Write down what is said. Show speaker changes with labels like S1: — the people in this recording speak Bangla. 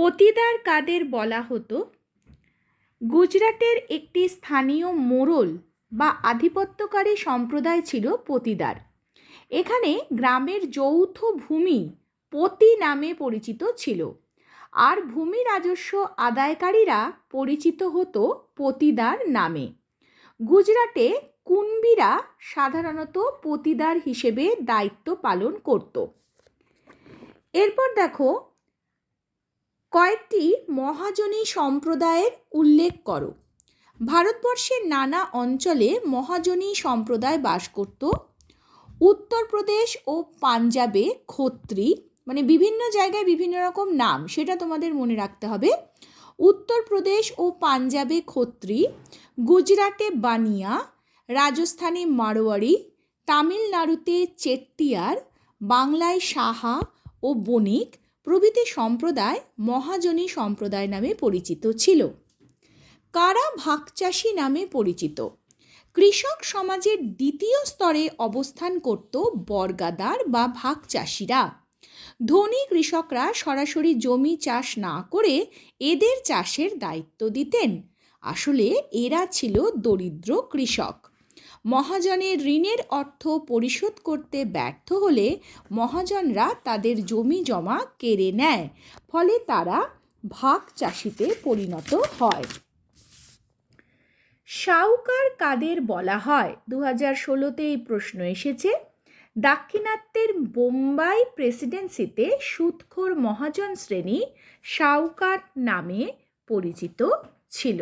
S1: পতিদার কাদের বলা হতো? গুজরাটের একটি স্থানীয় মোড়ল বা আধিপত্যকারী সম্প্রদায় ছিল পতিদার। এখানে গ্রামের যৌথ ভূমি পতি নামে পরিচিত ছিল, আর ভূমি রাজস্ব আদায়কারীরা পরিচিত হতো পতিদার নামে। গুজরাটে কুনবিরা সাধারণত পতিদার হিসেবে দায়িত্ব পালন করত। এরপর দেখো, কয়েকটি মহাজনী সম্প্রদায়ের উল্লেখ করো। ভারতবর্ষের নানা অঞ্চলে মহাজনী সম্প্রদায় বাস করত। উত্তরপ্রদেশ ও পাঞ্জাবে খত্রি, মানে বিভিন্ন জায়গায় বিভিন্ন রকম নাম, সেটা তোমাদের মনে রাখতে হবে। উত্তরপ্রদেশ ও পাঞ্জাবে খত্রি, গুজরাটে বানিয়া, রাজস্থানে মারোয়ারি, তামিলনাড়ুতে চেট্টিয়ার, বাংলায় সাহা ও বণিক প্রভৃতি সম্প্রদায় মহাজনী সম্প্রদায় নামে পরিচিত ছিল। কারা ভাগচাষী নামে পরিচিত? কৃষক সমাজের দ্বিতীয় স্তরে অবস্থান করত বর্গাদার বা ভাগচাষীরা। ধনী কৃষকরা সরাসরি জমি চাষ না করে এদের চাষের দায়িত্ব দিতেন। আসলে এরা ছিল দরিদ্র কৃষক। মহাজনের ঋণের অর্থ পরিশোধ করতে ব্যর্থ হলে মহাজনরা তাদের জমি জমা কেড়ে নেয়, ফলে তারা ভাগচাষীতে পরিণত হয়। শাউকার কাদের বলা হয়? 2016-তে এই প্রশ্ন এসেছে। দাক্ষিণাত্যের বোম্বাই প্রেসিডেন্সিতে সুদখোর মহাজন শ্রেণী শাউকার নামে পরিচিত ছিল।